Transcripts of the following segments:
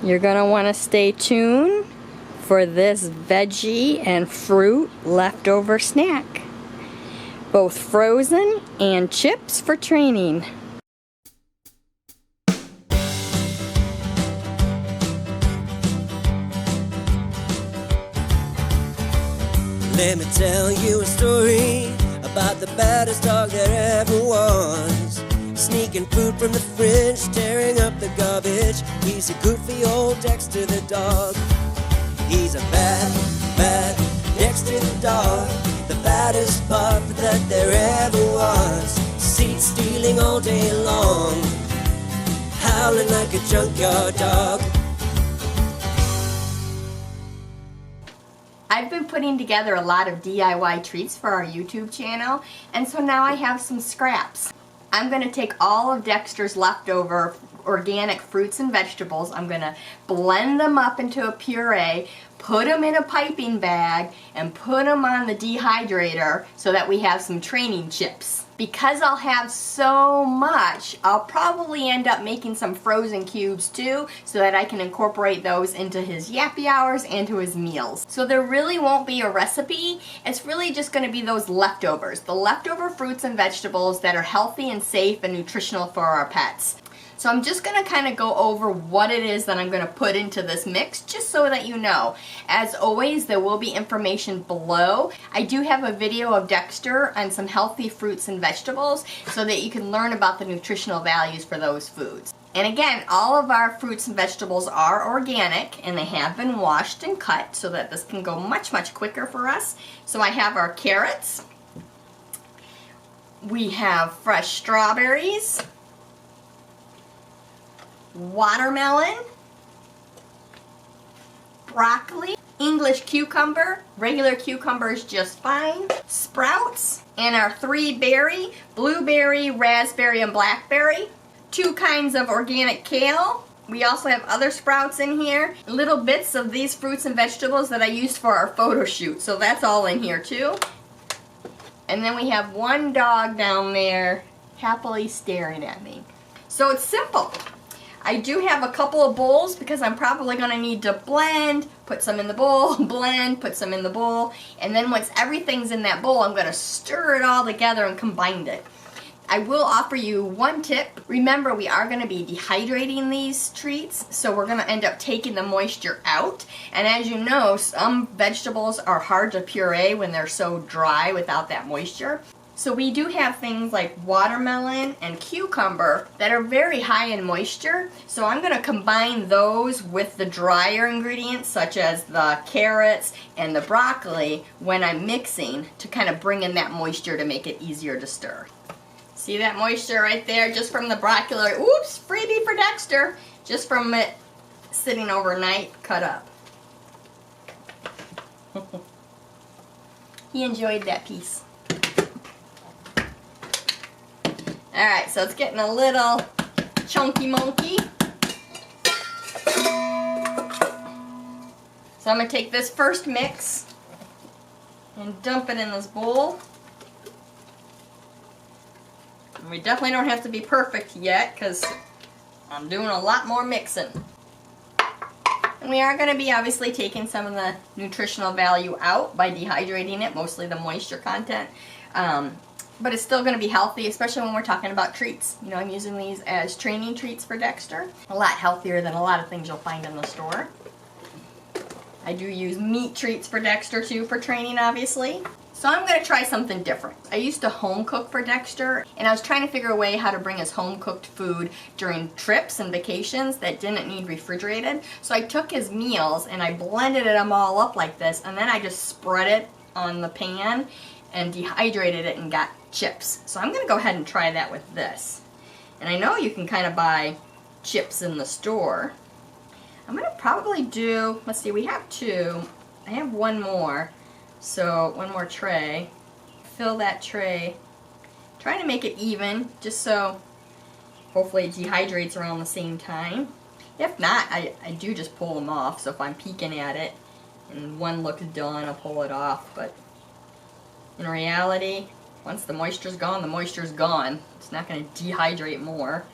You're going to want to stay tuned for this veggie and fruit leftover snack. Both frozen and chips for training. Let me tell you a story about the baddest dog there ever was. Sneaking food from the fridge, tearing up the garbage. He's a goofy old Dexter the dog. He's a bad Dexter the dog. The baddest pup that there ever was. Seat stealing all day long, howling like a junkyard dog. I've been putting together a lot of DIY treats for our YouTube channel, and so now I have some scraps. I'm going to take all of Dexter's leftover organic fruits and vegetables. I'm going to blend them up into a puree, put them in a piping bag, and put them on the dehydrator so that we have some training chips. Because I'll have so much, I'll probably end up making some frozen cubes too, so that I can incorporate those into his yappy hours and to his meals. So there really won't be a recipe. It's really just going to be those leftovers, the leftover fruits and vegetables that are healthy and safe and nutritional for our pets. So I'm just going to kind of go over what it is that I'm going to put into this mix, just so that you know. As always, there will be information below. I do have a video of Dexter on some healthy fruits and vegetables so that you can learn about the nutritional values for those foods. And again, all of our fruits and vegetables are organic, and they have been washed and cut so that this can go much, much quicker for us. So I have our carrots. We have fresh strawberries, watermelon, broccoli, English cucumber, regular cucumber is just fine, sprouts, and our 3 berry, blueberry, raspberry, and blackberry, 2 kinds of organic kale. We also have other sprouts in here, little bits of these fruits and vegetables that I used for our photo shoot, so that's all in here too. And then we have one dog down there happily staring at me. So it's simple. I do have a couple of bowls because I'm probably going to need to blend, put some in the bowl, blend, put some in the bowl, and then once everything's in that bowl, I'm going to stir it all together and combine it. I will offer you one tip. Remember, we are going to be dehydrating these treats, so we're going to end up taking the moisture out. And as you know, some vegetables are hard to puree when they're so dry without that moisture. So we do have things like watermelon and cucumber that are very high in moisture. So I'm going to combine those with the drier ingredients such as the carrots and the broccoli when I'm mixing to kind of bring in that moisture to make it easier to stir. See that moisture right there just from the broccoli? Oops, freebie for Dexter. Just from it sitting overnight, cut up. He enjoyed that piece. Alright, so it's getting a little chunky monkey. So I'm going to take this first mix and dump it in this bowl. And we definitely don't have to be perfect yet because I'm doing a lot more mixing. And we are going to be obviously taking some of the nutritional value out by dehydrating it, mostly the moisture content. But it's still going to be healthy, especially when we're talking about treats. You know, I'm using these as training treats for Dexter. A lot healthier than a lot of things you'll find in the store. I do use meat treats for Dexter too for training, obviously. So I'm going to try something different. I used to home cook for Dexter, and I was trying to figure a way how to bring his home cooked food during trips and vacations that didn't need refrigerated. So I took his meals and I blended them all up like this, and then I just spread it on the pan and dehydrated it and got chips. So I'm going to go ahead and try that with this. And I know you can kind of buy chips in the store. I'm going to probably do, let's see, we have 2. I have one more. So one more tray. Fill that tray. Try to make it even, just so hopefully it dehydrates around the same time. If not, I do just pull them off. So if I'm peeking at it and one looks done, I'll pull it off. But in reality, once the moisture's gone, the moisture's gone. It's not going to dehydrate more.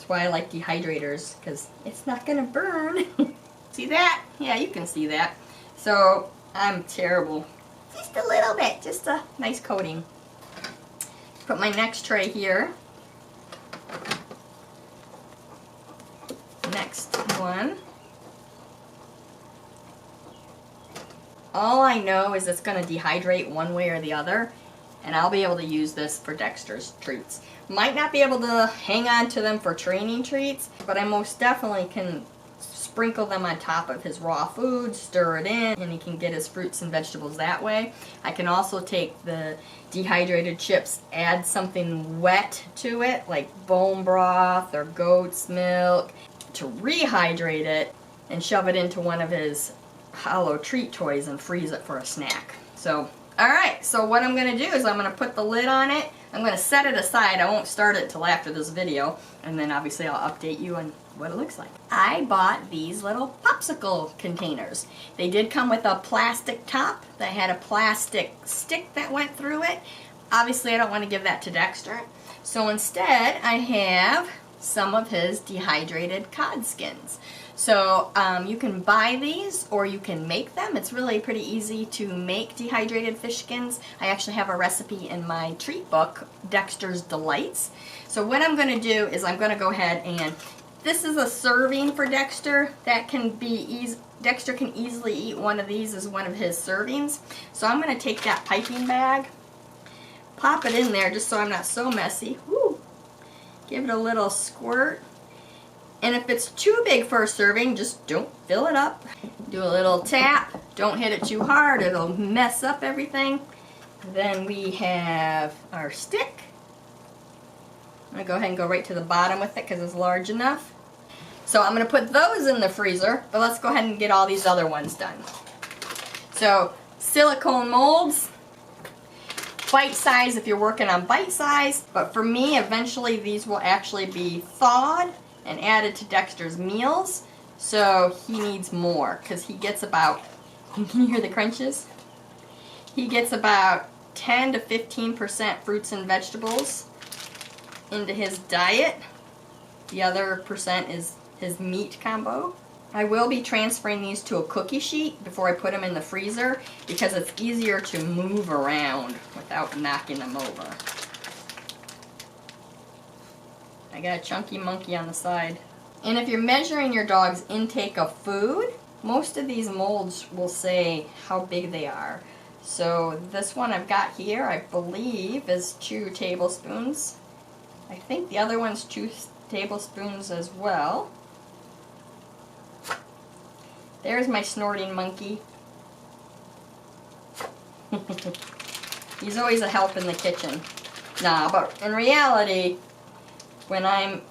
That's why I like dehydrators, because it's not gonna burn. See that? Yeah, you can see that. So I'm terrible. Just a little bit, just a nice coating. Put my next tray here. Next one. All I know is it's going to dehydrate one way or the other, and I'll be able to use this for Dexter's treats. Might not be able to hang on to them for training treats, but I most definitely can sprinkle them on top of his raw food, stir it in, and he can get his fruits and vegetables that way. I can also take the dehydrated chips, add something wet to it, like bone broth or goat's milk, to rehydrate it and shove it into one of his hollow treat toys and freeze it for a snack. So, alright, so what I'm going to do is I'm going to put the lid on it. I'm going to set it aside. I won't start it till after this video, and then obviously I'll update you on what it looks like. I bought these little popsicle containers. They did come with a plastic top that had a plastic stick that went through it. Obviously I don't want to give that to Dexter, so instead I have some of his dehydrated cod skins. So you can buy these or you can make them. It's really pretty easy to make dehydrated fish skins. I actually have a recipe in my treat book, Dexter's Delights. So what I'm going to do is I'm going to go ahead and, this is a serving for Dexter. That can be Dexter can easily eat one of these as one of his servings. So I'm going to take that piping bag, pop it in there just so I'm not so messy. Woo. Give it a little squirt. And if it's too big for a serving, just don't fill it up. Do a little tap. Don't hit it too hard. It'll mess up everything. Then we have our stick. I'm going to go ahead and go right to the bottom with it because it's large enough. So I'm going to put those in the freezer, but let's go ahead and get all these other ones done. So silicone molds. Bite size if you're working on bite size, but for me eventually these will actually be thawed and added to Dexter's meals, so he needs more because he gets about, can you hear the crunches? He gets about 10 to 15% fruits and vegetables into his diet. The other percent is his meat combo. I will be transferring these to a cookie sheet before I put them in the freezer because it's easier to move around without knocking them over. I got a chunky monkey on the side. And if you're measuring your dog's intake of food, most of these molds will say how big they are. So this one I've got here, I believe, is 2 tablespoons. I think the other one's 2 tablespoons as well. There's my snorting monkey. He's always a help in the kitchen. Nah, but in reality, when I'm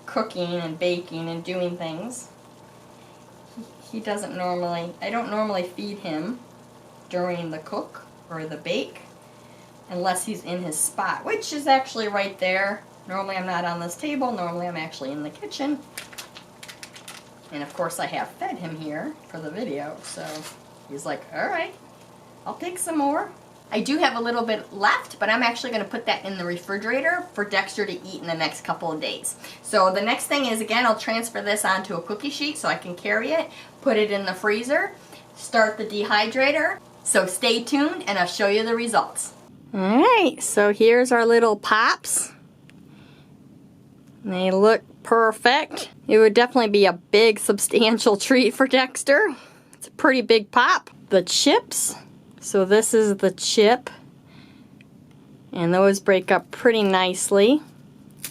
cooking and baking and doing things, he doesn't normally, I don't normally feed him during the cook or the bake unless he's in his spot, which is actually right there. Normally I'm not on this table, normally I'm actually in the kitchen. And of course I have fed him here for the video, so he's like, alright, I'll take some more. I do have a little bit left, but I'm actually going to put that in the refrigerator for Dexter to eat in the next couple of days. So the next thing is, again, I'll transfer this onto a cookie sheet so I can carry it, put it in the freezer, start the dehydrator. So stay tuned and I'll show you the results. Alright, so here's our little pops. They look perfect. It would definitely be a big, substantial treat for Dexter. It's a pretty big pop. The chips. So this is the chip. And those break up pretty nicely.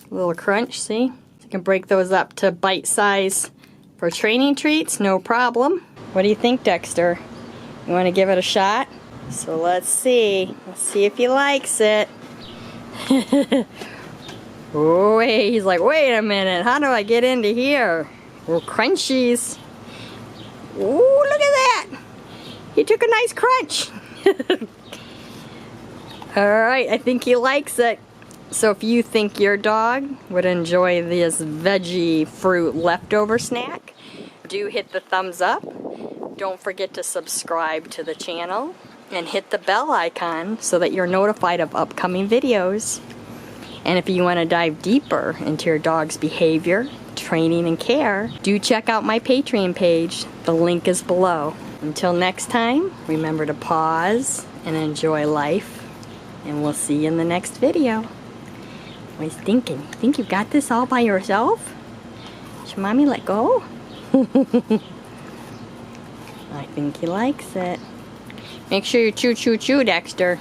A little crunch, see? So you can break those up to bite size for training treats, no problem. What do you think, Dexter? You want to give it a shot? So let's see. Let's see if he likes it. Oh, wait, he's like, wait a minute, how do I get into here? Oh, crunchies. Oh, look at that. He took a nice crunch. Alright, I think he likes it. So if you think your dog would enjoy this veggie fruit leftover snack, do hit the thumbs up. Don't forget to subscribe to the channel and hit the bell icon so that you're notified of upcoming videos. And if you want to dive deeper into your dog's behavior, training, and care, do check out my Patreon page. The link is below. Until next time, remember to pause and enjoy life, and we'll see you in the next video. What are you thinking? You think you got this all by yourself? Should Mommy let go? I think he likes it. Make sure you chew, chew, chew, Dexter.